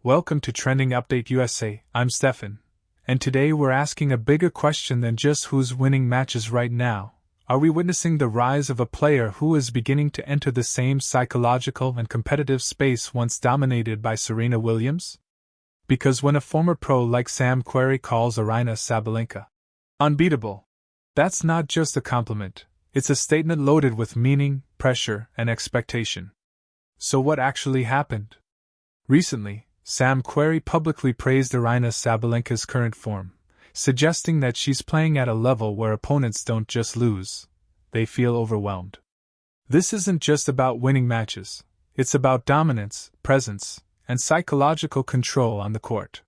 Welcome to Trending Update USA. I'm Stefan, and today we're asking a bigger question than just who's winning matches right now. Are we witnessing the rise of a player who is beginning to enter the same psychological and competitive space once dominated by Serena Williams? Because when a former pro like Sam Querrey calls Aryna Sabalenka unbeatable, that's not just a compliment, it's a statement loaded with meaning, pressure, and expectation. So what actually happened? Recently, Sam Querrey publicly praised Aryna Sabalenka's current form, suggesting that she's playing at a level where opponents don't just lose, they feel overwhelmed. This isn't just about winning matches, it's about dominance, presence, and psychological control on the court.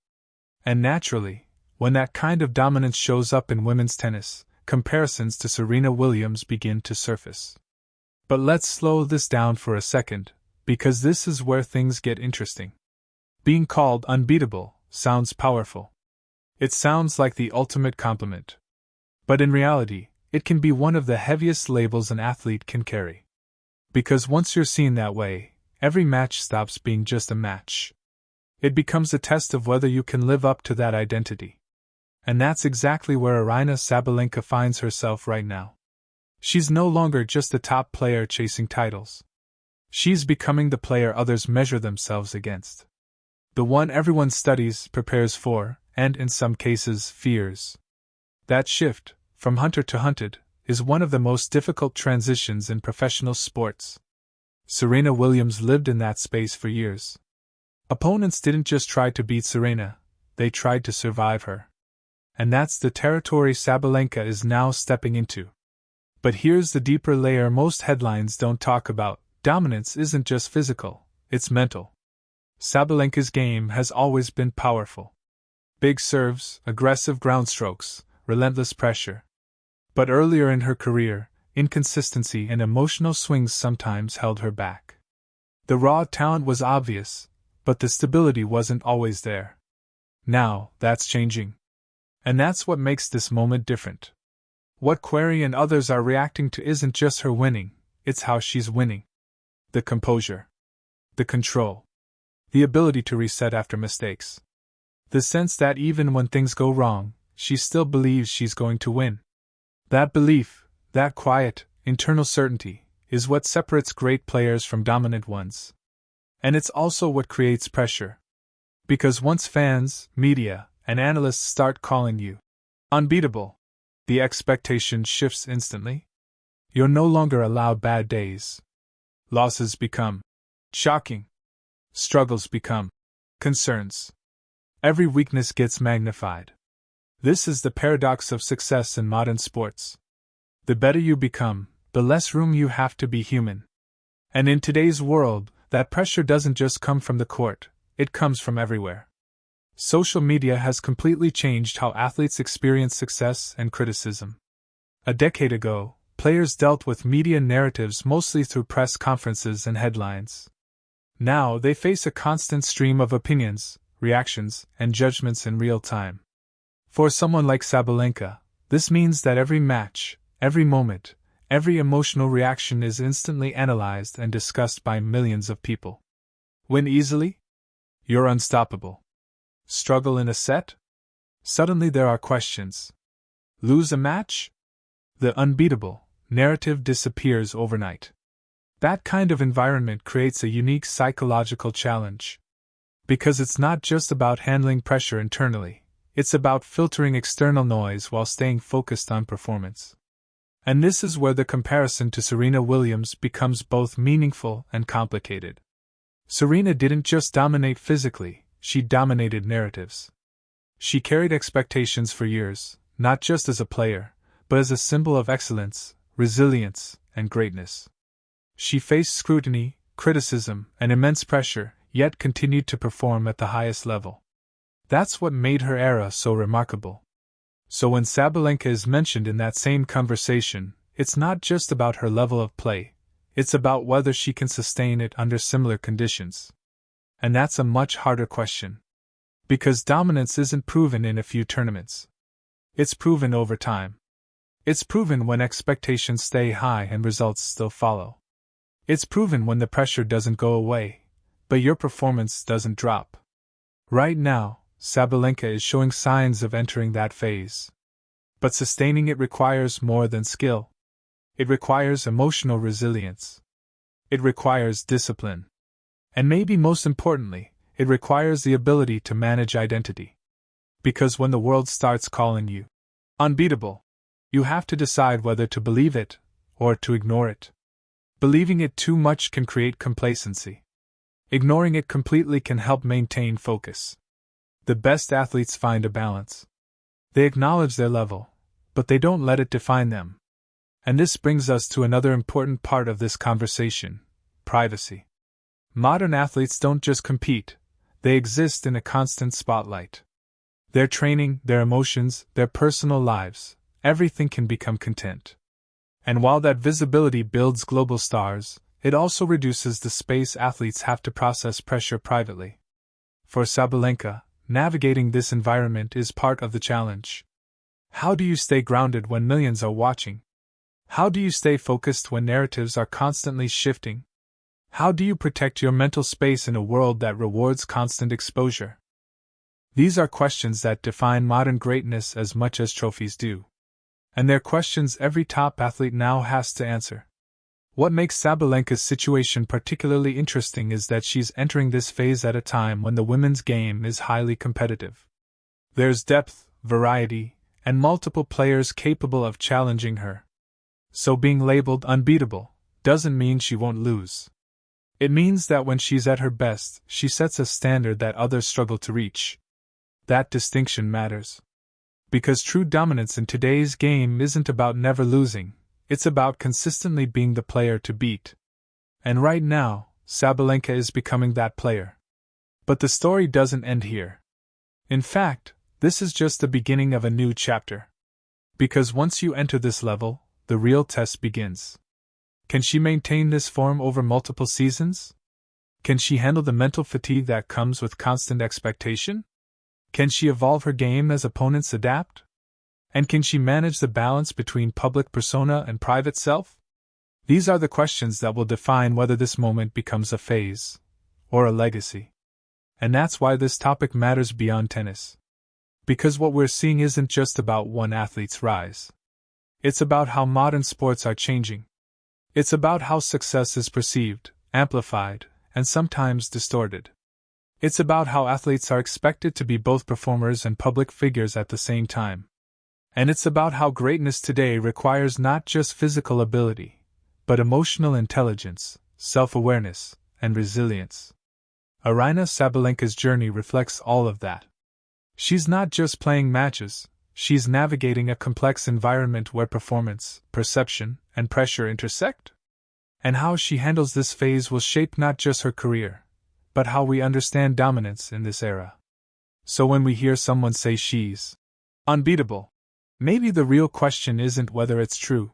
And naturally, when that kind of dominance shows up in women's tennis, comparisons to Serena Williams begin to surface. But let's slow this down for a second, because this is where things get interesting. Being called unbeatable sounds powerful. It sounds like the ultimate compliment. But in reality, it can be one of the heaviest labels an athlete can carry. Because once you're seen that way, every match stops being just a match. It becomes a test of whether you can live up to that identity. And that's exactly where Aryna Sabalenka finds herself right now. She's no longer just a top player chasing titles. She's becoming the player others measure themselves against. The one everyone studies, prepares for, and in some cases fears. That shift, from hunter to hunted, is one of the most difficult transitions in professional sports. Serena Williams lived in that space for years. Opponents didn't just try to beat Serena, they tried to survive her. And that's the territory Sabalenka is now stepping into. But here's the deeper layer most headlines don't talk about. Dominance isn't just physical, it's mental. Sabalenka's game has always been powerful. Big serves, aggressive ground strokes, relentless pressure. But earlier in her career, inconsistency and emotional swings sometimes held her back. The raw talent was obvious, but the stability wasn't always there. Now, that's changing. And that's what makes this moment different. What Querrey and others are reacting to isn't just her winning, it's how she's winning. The composure. The control. The ability to reset after mistakes. The sense that even when things go wrong, she still believes she's going to win. That belief, that quiet, internal certainty, is what separates great players from dominant ones. And it's also what creates pressure. Because once fans, media, and analysts start calling you unbeatable, the expectation shifts instantly. You're no longer allowed bad days. Losses become shocking. Struggles become concerns. Every weakness gets magnified. This is the paradox of success in modern sports. The better you become, the less room you have to be human. And in today's world, that pressure doesn't just come from the court, it comes from everywhere. Social media has completely changed how athletes experience success and criticism. A decade ago, players dealt with media narratives mostly through press conferences and headlines. Now they face a constant stream of opinions, reactions, and judgments in real time. For someone like Sabalenka, this means that every match, every moment, every emotional reaction is instantly analyzed and discussed by millions of people. Win easily? You're unstoppable. Struggle in a set? Suddenly there are questions. Lose a match? The unbeatable narrative disappears overnight. That kind of environment creates a unique psychological challenge. Because it's not just about handling pressure internally, it's about filtering external noise while staying focused on performance. And this is where the comparison to Serena Williams becomes both meaningful and complicated. Serena didn't just dominate physically, she dominated narratives. She carried expectations for years, not just as a player, but as a symbol of excellence, resilience, and greatness. She faced scrutiny, criticism, and immense pressure, yet continued to perform at the highest level. That's what made her era so remarkable. So when Sabalenka is mentioned in that same conversation, it's not just about her level of play, it's about whether she can sustain it under similar conditions. And that's a much harder question. Because dominance isn't proven in a few tournaments. It's proven over time. It's proven when expectations stay high and results still follow. It's proven when the pressure doesn't go away, but your performance doesn't drop. Right now, Sabalenka is showing signs of entering that phase. But sustaining it requires more than skill. It requires emotional resilience. It requires discipline. And maybe most importantly, it requires the ability to manage identity. Because when the world starts calling you unbeatable, you have to decide whether to believe it or to ignore it. Believing it too much can create complacency. Ignoring it completely can help maintain focus. The best athletes find a balance. They acknowledge their level, but they don't let it define them. And this brings us to another important part of this conversation: privacy. Modern athletes don't just compete, they exist in a constant spotlight. Their training, their emotions, their personal lives, everything can become content. And while that visibility builds global stars, it also reduces the space athletes have to process pressure privately. For Sabalenka, navigating this environment is part of the challenge. How do you stay grounded when millions are watching? How do you stay focused when narratives are constantly shifting? How do you protect your mental space in a world that rewards constant exposure? These are questions that define modern greatness as much as trophies do. And they're questions every top athlete now has to answer. What makes Sabalenka's situation particularly interesting is that she's entering this phase at a time when the women's game is highly competitive. There's depth, variety, and multiple players capable of challenging her. So being labeled unbeatable doesn't mean she won't lose. It means that when she's at her best, she sets a standard that others struggle to reach. That distinction matters. Because true dominance in today's game isn't about never losing, it's about consistently being the player to beat. And right now, Sabalenka is becoming that player. But the story doesn't end here. In fact, this is just the beginning of a new chapter. Because once you enter this level, the real test begins. Can she maintain this form over multiple seasons? Can she handle the mental fatigue that comes with constant expectation? Can she evolve her game as opponents adapt? And can she manage the balance between public persona and private self? These are the questions that will define whether this moment becomes a phase or a legacy. And that's why this topic matters beyond tennis. Because what we're seeing isn't just about one athlete's rise. It's about how modern sports are changing. It's about how success is perceived, amplified, and sometimes distorted. It's about how athletes are expected to be both performers and public figures at the same time. And it's about how greatness today requires not just physical ability, but emotional intelligence, self-awareness, and resilience. Aryna Sabalenka's journey reflects all of that. She's not just playing matches, she's navigating a complex environment where performance, perception, and pressure intersect. And how she handles this phase will shape not just her career, but how we understand dominance in this era. So when we hear someone say she's unbeatable, maybe the real question isn't whether it's true.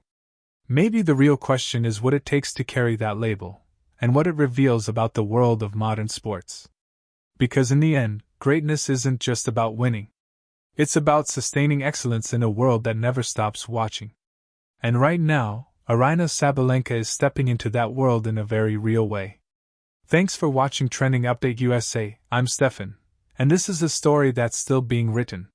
Maybe the real question is what it takes to carry that label, and what it reveals about the world of modern sports. Because in the end, greatness isn't just about winning. It's about sustaining excellence in a world that never stops watching. And right now, Aryna Sabalenka is stepping into that world in a very real way. Thanks for watching Trending Update USA. I'm Stefan, and this is a story that's still being written.